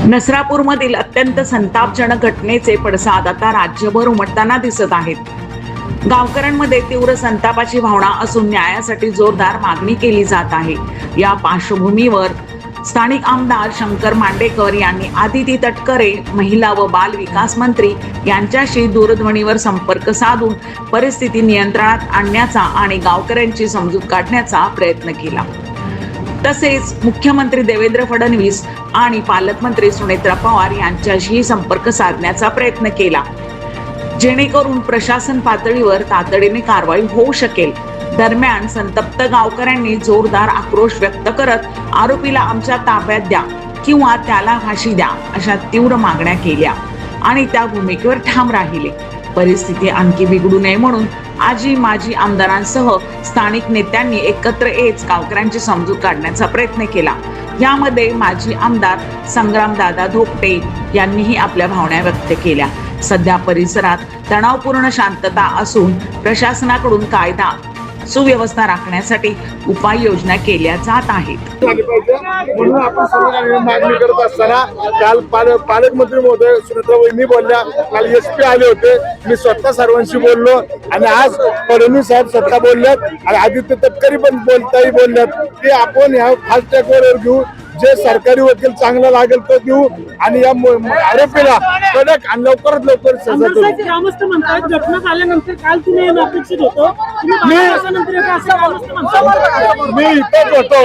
नसरापूरमधील अत्यंत संतापजनक घटनेचे पडसाद आता राज्यभर उमटताना दिसत आहेत. गावकऱ्यांमध्ये तीव्र संतापाची भावना असून न्यायासाठी जोरदार मागणी केली जात आहे. या पार्श्वभूमीवर स्थानिक आमदार शंकर मांडेकर यांनी आदिती तटकरे, महिला व बाल विकास मंत्री यांच्याशी दूरध्वनीवर संपर्क साधून परिस्थिती नियंत्रणात आणण्याचा आणि गावकऱ्यांची समजूत काढण्याचा प्रयत्न केला. तसेच मुख्यमंत्री देवेंद्र फडणवीस आणि पालकमंत्री सुनेत्रा पवार यांच्याशी संपर्क साधण्याचा प्रयत्न केला, जेणेकरून प्रशासन पातळीवर तातडीने कारवाई होऊ शकेल. दरम्यान संतप्त गावकऱ्यांनी जोरदार आक्रोश व्यक्त करत आरोपीला आमच्या ताब्यात द्या किंवा त्याला फाशी द्या अशा तीव्र मागण्या केल्या आणि त्या भूमिकेवर ठाम राहिले. परिस्थिती आणखी बिघडू नये म्हणून आजी माजी आमदारांसह स्थानिक नेत्यांनी एकत्र येत गावकऱ्यांची समजूत काढण्याचा प्रयत्न केला. यामध्ये माजी आमदार संग्रामदादा धोपटे यांनीही आपल्या भावना व्यक्त केल्या. सध्या परिसरात तणावपूर्ण शांतता असून प्रशासनाकडून कायदा सुव्यवस्था राखण्यासाठी उपाययोजना केल्या जात आहेत. म्हणून आपण सर्व मागणी करत असताना काल पालकमंत्री महोदय सुनेत्रा वहिनी बोलल्या, काल SP आले होते, मी स्वतः सर्वांशी बोललो आणि आज फडणवीस साहेब स्वतः बोलल्यात आणि आदित्य तटकरे पण बोलल्यात की आपण ह्या फास्ट ट्रॅकवर घेऊ, जे सरकारी वकील चांगला लागेल तो देऊ आणि या आरोपीला कडक आणि लवकरात लवकर सजा करू. ग्रामस्थ म्हणतात घटना झाल्यानंतर काल तुम्ही अपेक्षित होतो, मी इथेच होतो,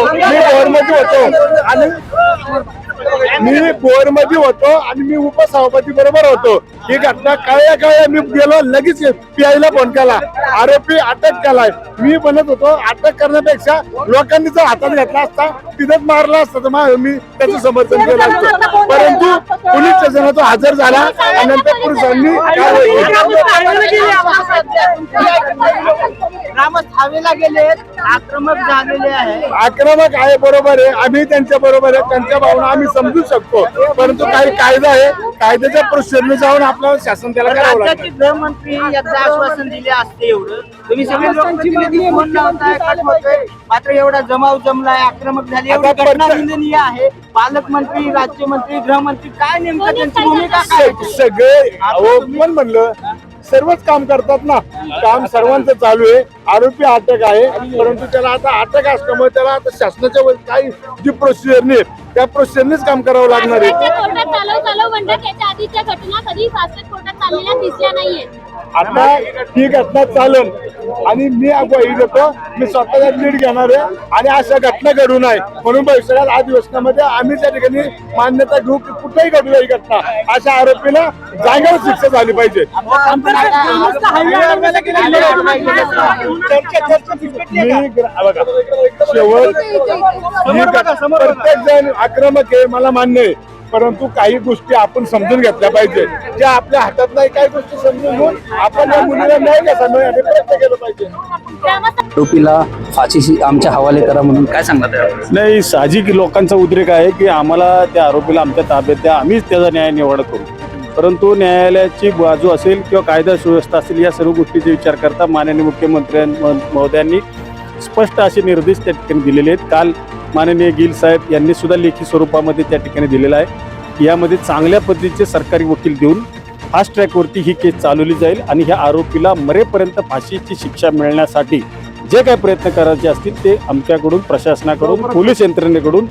मी बोरमध्ये होतो आणि मी उपसभापती बरोबर होतो. ही घटना कळल्या मी गेलो, लगेच PI फोन केला, आरोपी अटक केलाय. मी म्हणत होतो अटक करण्यापेक्षा लोकांनी जर हातात घेतला असता तिथेच मारला असता तर मी त्याचं समर्थन केलं असतं, परंतु पोलीस स्टेशनला तो हजर झाला आणि नंतर पोलिसांनी आक्रमक आहे. बरोबर आहे, आम्ही त्यांच्या बरोबर आहे, त्यांच्या भावना आम्ही समजू शकतो, परंतु काही कायदा आहे, कायद्याच्या प्रोसिजरने जाऊन आपलं शासन त्याला करावं लागतं. गृहमंत्री याचं आश्वासन दिले असते, एवढं तुम्ही सगळे लोकांची फोन लावताय, कट होतोय, मात्र एवढा जमाव जमलाय, आक्रमक झाली, एवढी घटना निंदनीय आहे. पालकमंत्री, राज्यमंत्री, गृहमंत्री काय नेमकं त्यांची भूमिका काय? सगळे पण म्हणलं सर्वच काम करतात ना, काम सर्वांचं चालू आहे. आरोपी अटक आहे, परंतु त्याला आता अटक असल्यामुळे त्याला आता शासनाच्या काही जी प्रोसिजरने त्या प्रोसिजरनेच काम करावं लागणार आहे. आता ही घटना चालेल आणि मी ग्वाही देतो, मी स्वतःचा लीड घेणार आहे आणि अशा घटना घडू नये म्हणून भविष्यात अधिवेशनामध्ये आम्ही त्या ठिकाणी मान्यता घेऊ की कुठेही घडू ही घटना, अशा आरोपीला जागेवर शिक्षा झाली पाहिजे. प्रत्येक जण आक्रमक आहे मला मान्य आहे, परंतु काही गोष्टी आपण समजून घेतल्या पाहिजे, ज्या आपल्या हातात नाही. काही गोष्टी समजून घेऊन आपण या मुलीला न्याय कसा मिळण्याचा प्रयत्न केला पाहिजे. आरोपीला फाशीशी आमच्या हवाले करा म्हणून काय सांगतात? नाही, साहजिक लोकांचा उद्रेक आहे की आम्हाला त्या आरोपीला आमच्या ताब्यात द्या, आम्हीच त्याचा न्याय निवाडा करू. परंतु न्यायालयाची बाजू असेल किंवा कायदा सुव्यवस्था असेल, या सर्व गोष्टीचा विचार करता माननीय मुख्यमंत्री महोदयांनी स्पष्ट असे निर्देश त्या ठिकाणी दिलेले आहेत. काल माननीय गिल साहेब यांनी सुद्धा लेखी स्वरूपामध्ये त्या ठिकाणी दिलेला आहे. यामध्ये चांगल्या पद्धतीचे सरकारी वकील देऊन फास्ट ट्रॅकवरती ही केस चालवली जाईल आणि ह्या आरोपीला मरेपर्यंत फाशीची शिक्षा मिळण्यासाठी जे काही प्रयत्न करायचे असतील ते आमच्याकडून, प्रशासनाकडून, पोलीस यंत्रणेकडून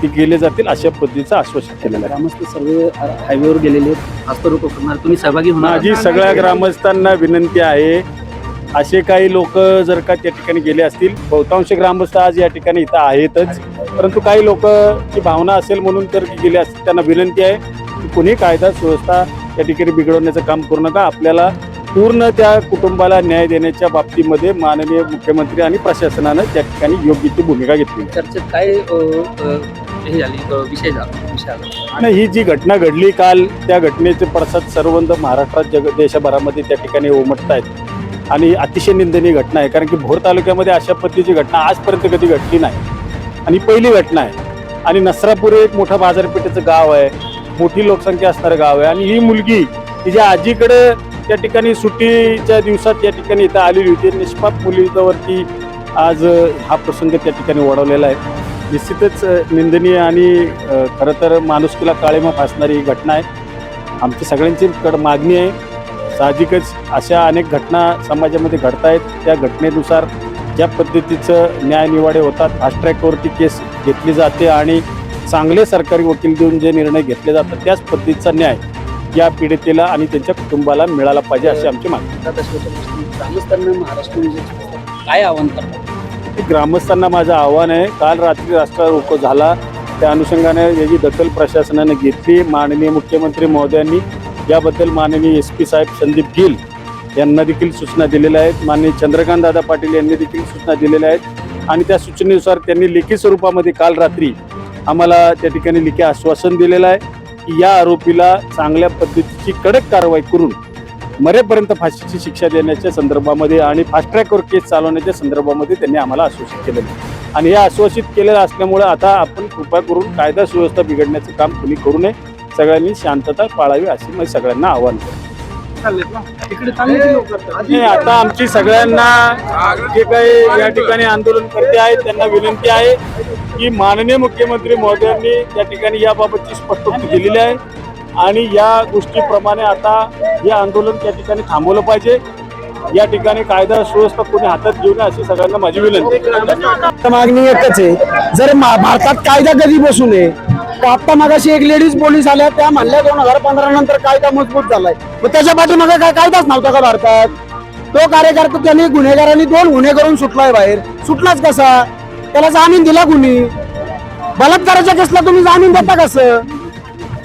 ते केले जातील अशा पद्धतीचं आश्वासन केलेलं आहे. ग्रामस्थ सर्व हायवेवर गेलेले आहेत, करणार, तुम्ही सहभागी होणार? माझी सगळ्या ग्रामस्थांना विनंती आहे, असे काही लोक जर का त्या ठिकाणी गेले असतील, बहुतांश ग्रामस्थ आज या ठिकाणी इथं आहेतच, परंतु काही लोकची भावना असेल म्हणून तर गेले असतील, त्यांना विनंती आहे की कोणी कायदा सुव्यवस्था त्या ठिकाणी बिघडवण्याचं काम करू नका. आपल्याला पूर्ण त्या कुटुंबाला न्याय देण्याच्या बाबतीमध्ये माननीय मुख्यमंत्री आणि प्रशासनानं त्या ठिकाणी योग्य ती भूमिका घेतली. चर्चेत काय विषय झाला? आणि ही जी घटना घडली काल, त्या घटनेचे पडसाद सर्वंद महाराष्ट्रात, देशभरामध्ये त्या ठिकाणी उमटत आहेत आणि अतिशय निंदनीय घटना आहे. कारण की भोर तालुक्यामध्ये अशा पद्धतीची घटना आजपर्यंत कधी घडली नाही आणि पहिली घटना आहे. आणि नसरापूर एक मोठं बाजारपेठेचं गाव आहे, मोठी लोकसंख्या असणारं गाव आहे आणि ही मुलगी तिच्या आजीकडे त्या ठिकाणी सुट्टीच्या दिवसात त्या ठिकाणी इथं आलेली होती. निष्पाप मुलीवरती आज हा प्रसंग त्या ठिकाणी ओढवलेला आहे. निश्चितच निंदनीय आणि खरं तर माणुसकीला काळिमा फासणारी ही घटना आहे. आमची सगळ्यांची मागणी आहे. साहजिकच अशा अनेक घटना समाजामध्ये घडत आहेत. त्या घटनेनुसार ज्या पद्धतीचं न्यायनिवाडे होतात, फास्ट ट्रॅकवरती केस घेतली जाते आणि चांगले सरकारी वकील देऊन जे निर्णय घेतले जातात त्याच पद्धतीचा न्याय या पीडितेला आणि त्यांच्या कुटुंबाला मिळाला पाहिजे अशी आमची मागणी. ग्रामस्थांना महाराष्ट्र विजय काय आव्हान करतात? ग्रामस्थांना माझं आव्हान आहे, काल रात्री रास्ता रोको झाला, त्या अनुषंगाने याची दखल प्रशासनाने घेतली. माननीय मुख्यमंत्री महोदयांनी याबद्दल माननीय SP साहेब संदीप गिल यांना देखील सूचना दिलेल्या आहेत. माननीय चंद्रकांत दादा पाटील यांनी देखील सूचना दिलेल्या आहेत आणि त्या सूचनेनुसार त्यांनी लेखी स्वरूपामध्ये काल रात्री आम्हाला त्या ठिकाणी लेखी आश्वासन दिलेलं आहे की या आरोपीला चांगल्या पद्धतीची कडक कारवाई करून मरेपर्यंत फाशीची शिक्षा देण्याच्या संदर्भामध्ये आणि फास्ट ट्रॅकवर केस चालवण्याच्या संदर्भामध्ये त्यांनी आम्हाला आश्वासित केलेलं आहे. आणि हे आश्वासित केलेलं असल्यामुळे आता आपण कृपा करून कायदा सुव्यवस्था बिघडण्याचं काम कुणी करू नये, सगळ्यांनी शांतता पाळावी अशी मी सगळ्यांना आव्हान करतो. आणि आता आमची सगळ्यांना जे काही या ठिकाणी आंदोलनकर्ते आहेत त्यांना विनंती आहे की माननीय मुख्यमंत्री महोदयांनी त्या ठिकाणी याबाबतची स्पष्टोक्ती दिलेली आहे आणि या गोष्टीप्रमाणे आता हे आंदोलन त्या ठिकाणी थांबवलं पाहिजे. या ठिकाणी कायदा सुव्यवस्था कोणी हातात घेऊ नये अशी सगळ्यांना माझी विनंती. मागणी एकच आहे, जर भारतात कायदा कधी बसू नये. आता मागाशी एक लेडीज पोलीस आल्या, त्या म्हणल्या 2015 नंतर कायदा मजबूत झालाय. मग त्याच्या पाठीमागे काय कायदाच नव्हता का भारतात? तो कार्यकर्ता त्यांनी गुन्हेगारांनी 2 गुन्हे करून सुटलाय बाहेर. सुटलाच कसा? त्याला जामीन दिला कुणी? बलात्काराच्या केसला तुम्ही जामीन देता कसं?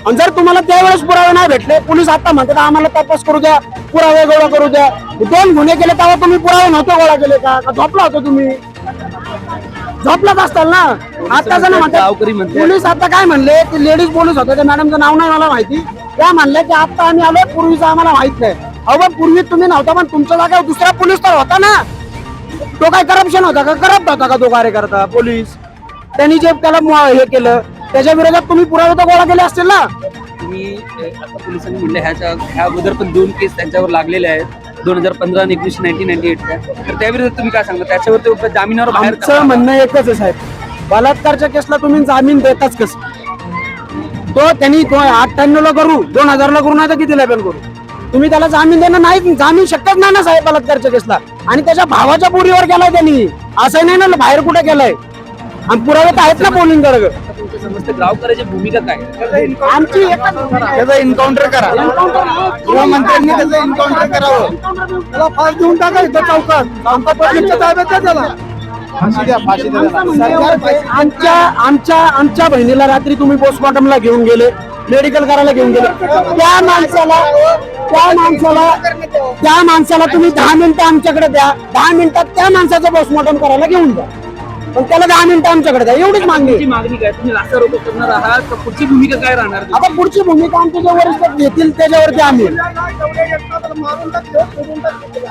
आणि जर तुम्हाला त्यावेळेस पुरावे नाही भेटले, पोलीस आता म्हणतात आम्हाला तपास करू द्या, पुरावे गोळा करू द्या. 2 गुन्हे केले तेव्हा तुम्ही पुरावे नव्हते गोळा केले का? झोपला होता तुम्ही? झोपलाच असताल ना. आता जण म्हणतात पोलीस आता काय म्हणले, ते लेडीज पोलीस होते, त्या मॅडमचं नाव नाही मला माहिती, त्या म्हणले की आता आम्ही आलो, पूर्वीचं आम्हाला माहित नाही. अहो पूर्वी तुम्ही नव्हता पण तुमच्या जागा दुसरा पोलीस तर होता ना. तो काय करप्शन होता का? करप्ट होता का तो कार्यकर्ता पोलीस? त्यांनी जे त्याला हे केलं त्याच्या विरोधात तुम्ही पुरावे तर गोळा केले असतील ना. तुम्ही आता पोलिसांनी म्हणलं ह्या अगोदर पण 2 केस त्यांच्यावर लागलेले आहेत 2015 आणि 1998 तर त्याविरोधात तुम्ही काय सांगता? त्याच्यावर ते जामिनावर बाहेर आमचं म्हणणं एकच आहे साहेब, बलात्कारच्या केसला तुम्ही जामीन देताच कसं? तो त्यांनी 98 ला करू, 2000 ला करू, नाही तर कितीला पण करू, तुम्ही त्याला जामीन देणं नाही. जामीन शक्यच नाही ना साहेब बलात्कारच्या केसला. आणि त्याच्या भावाच्या पोरीवर केलाय त्यांनी, असं नाही ना बाहेर कुठे केलाय. आणि पुरावे तर आहेत ना पोलिंगकडे. गावकऱ्याची भूमिका काय? आमची त्याचा एन्काउंटर करा, गृहमंत्र्यांनी त्याचं एन्काउंटर करावं, त्याला फास देऊन टाका इथं चौकात. आमचा पब्लिकच्या ताब्यात आहे त्याला. आमच्या बहिणीला रात्री तुम्ही पोस्टमॉर्टमला घेऊन गेले, मेडिकल करायला घेऊन गेले. त्या माणसाला तुम्ही 10 मिनिटं आमच्याकडे द्या, 10 मिनिटात त्या माणसाचं पोस्टमॉर्टम करायला घेऊन द्या, पण त्याला 10 मिनिटं आमच्याकडे द्या, एवढीच मागणी. मागणी काय? तुम्ही रास्ता रोको करणार आहात तर पुढची भूमिका काय राहणार? आता पुढची भूमिका आमच्या जे वरिष्ठ घेतील त्याच्यावरती आम्ही.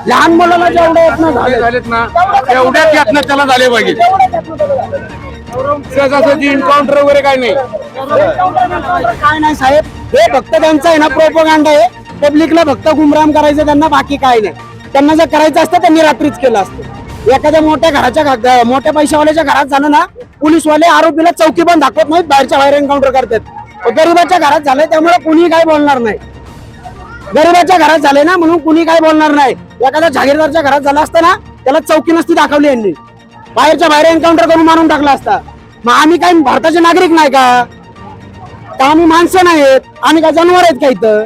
लहान मुलाला जेवढे यत्न झालेत ना एवढ्याच यातना त्याला झाले पाहिजे. एन्काउंटर वगैरे काय नाही. काय नाही साहेब, हे फक्त त्यांचं आहे ना प्रोपगंडा आहे. पब्लिकला फक्त गुमराम करायचं त्यांना, बाकी काय नाही. त्यांना जर करायचं असतं त्यांनी रात्रीच केलं असतं. एखाद्या मोठ्या पैशावाल्याच्या घरात झालं ना, पोलीसवाले आरोपीला चौकी पण दाखवत नाहीत, बाहेरच्या बाहेर एन्काउंटर करतात. गरीबाच्या घरात झालंय त्यामुळे कुणी काय बोलणार नाही. गरीबाच्या घरात झाले ना म्हणून कुणी काय बोलणार नाही. एखाद्या जागीरदारच्या घरात झालं असतं ना, त्याला चौकी नसती दाखवली यांनी, बाहेरच्या बाहेर एन्काउंटर करून मारून टाकला असता. मग आम्ही काय भारताचे नागरिक नाही का? आम्ही माणसं नाहीत, आम्ही काय जनावर आहेत का इथं?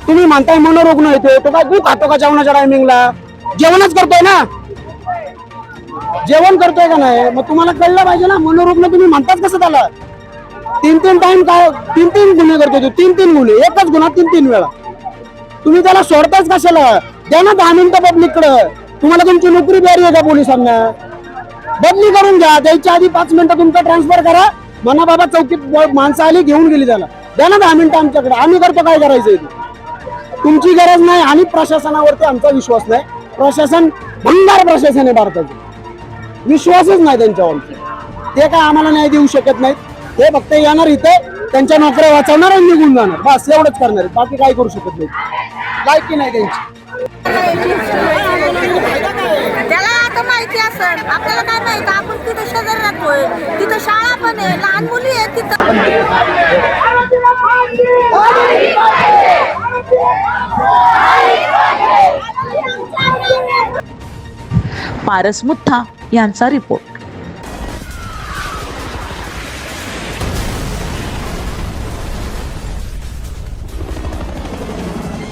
तुम्ही म्हणताय मनोरुग्ण येतो, तो काय दूध खातो का जेवणाच्या टायमिंगला? जेवणच करतोय ना, जेवण करतोय का नाही? मग तुम्हाला कळलं पाहिजे ना. मनोरुग्ण तुम्ही म्हणतात कसं त्याला? 3 टाइम काय 3 गुन्हे करतोय तो, 3 गुन्हे, एकच गुन्हा 3 वेळा. तुम्ही त्याला सोडताच कशाला? द्या ना 10 मिनिटं पब्लिककडे. तुम्हाला तुमची नोकरी द्यारी आहे का पोलिसांना? बदली करून घ्या, द्यायच्या आधी 5 मिनिटं तुमचं ट्रान्सफर करा, म्हणा बाबा चौकीत माणसं आली घेऊन गेली, त्याला द्या ना 10 मिनिटं आमच्याकडे, आम्ही करतो काय करायचंय ते. तुमची गरज नाही आणि प्रशासनावरती आमचा विश्वास नाही. प्रशासन भंगार प्रशासन आहे भारताचं, विश्वासच नाही त्यांच्यावर. ते काय आम्हाला न्याय देऊ शकत नाहीत. ते फक्त येणार इथे, त्यांच्या नोकऱ्या वाचवणार आणि निघून जाणार, बस एवढंच करणार. बाकी काय करू शकत नाही, लायकी नाही त्यांची. त्याला तर माहिती असेल, आपल्याला काय माहित, आपण तिथं शेजारी राहतोय, तिथं शाळा पण आहे, लहान मुली आहेत तिथं. पारस मुथा यांचा रिपोर्ट.